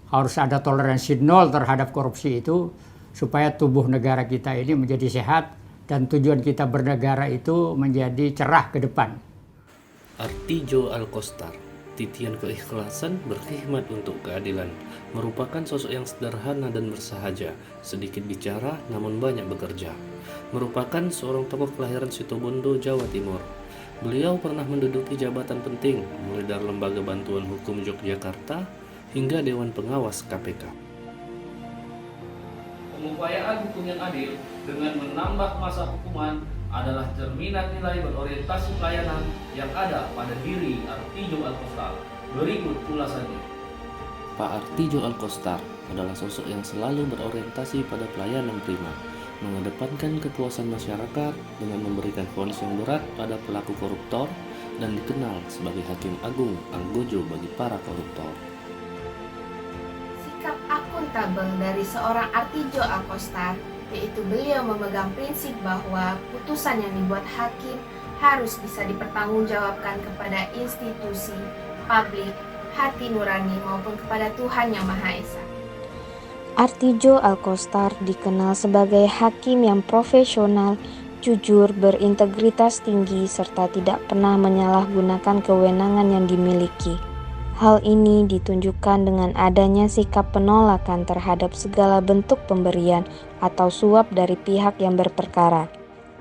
Harus ada toleransi nol terhadap korupsi itu supaya tubuh negara kita ini menjadi sehat dan tujuan kita bernegara itu menjadi cerah ke depan. Artijo Alkostar, titian keikhlasan berkhidmat untuk keadilan, merupakan sosok yang sederhana dan bersahaja, sedikit bicara namun banyak bekerja. Merupakan seorang tokoh kelahiran Situbondo, Jawa Timur. Beliau pernah menduduki jabatan penting, mulai dari Lembaga Bantuan Hukum Yogyakarta hingga Dewan Pengawas KPK. Pengupayaan hukum yang adil dengan menambah masa hukuman adalah cerminan nilai berorientasi pelayanan yang ada pada diri Artijo Alkostar. Berikut ulasannya. Pak Artijo Alkostar adalah sosok yang selalu berorientasi pada pelayanan prima, mengedepankan kepuasan masyarakat dengan memberikan vonis yang berat pada pelaku koruptor dan dikenal sebagai Hakim Agung Anggojo bagi para koruptor. Sikap akuntabel dari seorang Artijo Alkostar, yaitu beliau memegang prinsip bahwa putusan yang dibuat hakim harus bisa dipertanggungjawabkan kepada institusi, publik, hati nurani maupun kepada Tuhan Yang Maha Esa. Artijo Alkostar dikenal sebagai hakim yang profesional, jujur, berintegritas tinggi, serta tidak pernah menyalahgunakan kewenangan yang dimiliki. Hal ini ditunjukkan dengan adanya sikap penolakan terhadap segala bentuk pemberian atau suap dari pihak yang berperkara.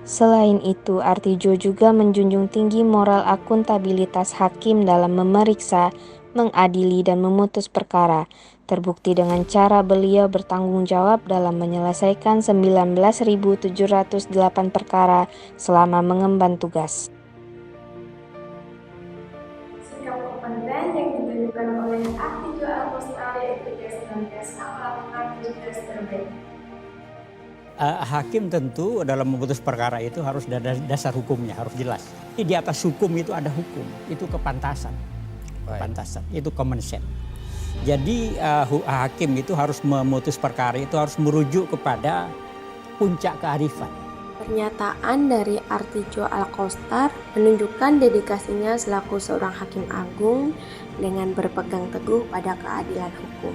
Selain itu, Artijo juga menjunjung tinggi moral akuntabilitas hakim dalam memeriksa, mengadili, dan memutus perkara. Terbukti dengan cara beliau bertanggung jawab dalam menyelesaikan 19.708 perkara selama mengemban tugas. Sikap kompeten yang ditunjukkan oleh Artijo Alkostar yaitu dia senantiasa melakukan tugas terbaik. Hakim tentu dalam memutus perkara itu harus ada dasar hukumnya, harus jelas. Di atas hukum itu ada hukum, itu kepantasan. Kepantasan, itu common sense. Jadi hakim itu harus memutus perkara itu harus merujuk kepada puncak kearifan. Pernyataan dari Artijo Alkostar menunjukkan dedikasinya selaku seorang hakim agung dengan berpegang teguh pada keadilan hukum.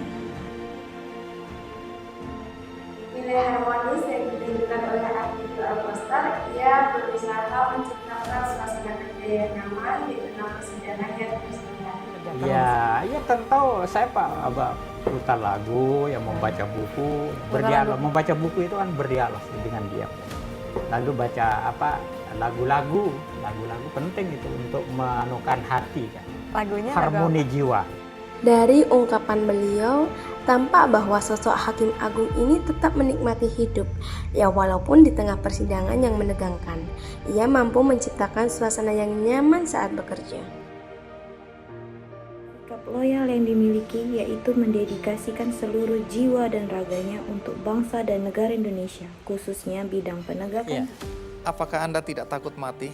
Nilai harmonis yang ditunjukkan oleh Artijo Alkostar, ia berusaha menciptakan suasana kerja yang nyaman di tengah persidangan yang tersendat. Ya tentu saya putar lagu, yang membaca buku, berdialog. Membaca buku itu kan berdialog dengan dia. Lalu baca lagu-lagu penting itu untuk menukan hati kan. Lagunya harmoni jiwa. Dari ungkapan beliau, tampak bahwa sosok Hakim Agung ini tetap menikmati hidup, ya walaupun di tengah persidangan yang menegangkan. Ia mampu menciptakan suasana yang nyaman saat bekerja. Sikap loyal yang dimiliki yaitu mendedikasikan seluruh jiwa dan raganya untuk bangsa dan negara Indonesia, khususnya bidang penegakan. Apakah Anda tidak takut mati?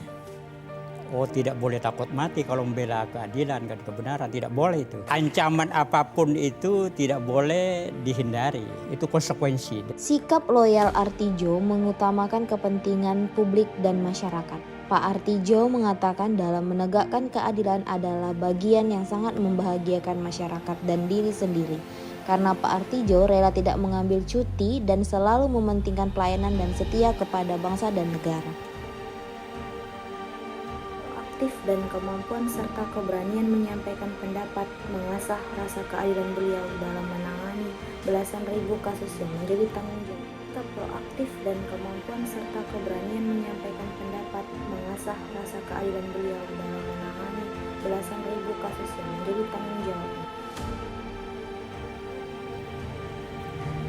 Oh, tidak boleh takut mati kalau membela keadilan dan kebenaran, tidak boleh itu. Ancaman apapun itu tidak boleh dihindari, itu konsekuensi. Sikap loyal Artijo mengutamakan kepentingan publik dan masyarakat. Pak Artijo mengatakan dalam menegakkan keadilan adalah bagian yang sangat membahagiakan masyarakat dan diri sendiri. Karena Pak Artijo rela tidak mengambil cuti dan selalu mementingkan pelayanan dan setia kepada bangsa dan negara. Aktif dan kemampuan serta keberanian menyampaikan pendapat mengasah rasa keadilan beliau dalam menangani belasan ribu kasus yang menjadi tanggung jawab. Sikap proaktif dan kemampuan serta keberanian menyampaikan pendapat mengasah rasa keadilan beliau dalam menangani belasan ribu kasus yang menjadi tanggung jawab.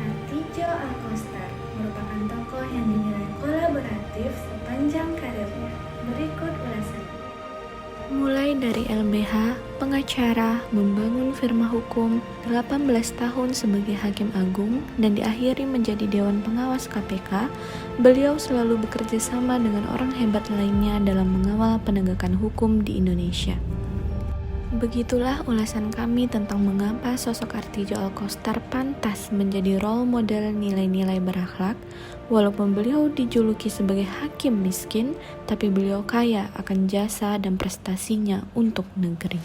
Artijo Alkostar merupakan tokoh yang dinilai kolaboratif sepanjang karirnya. Berikut ulasannya. Mulai dari LBH, pengacara, membangun firma hukum, 18 tahun sebagai Hakim Agung, dan diakhiri menjadi Dewan Pengawas KPK, beliau selalu bekerja sama dengan orang hebat lainnya dalam mengawal penegakan hukum di Indonesia. Begitulah ulasan kami tentang mengapa sosok Artijo Alkostar pantas menjadi role model nilai-nilai berakhlak. Walaupun beliau dijuluki sebagai hakim miskin, tapi beliau kaya akan jasa dan prestasinya untuk negeri.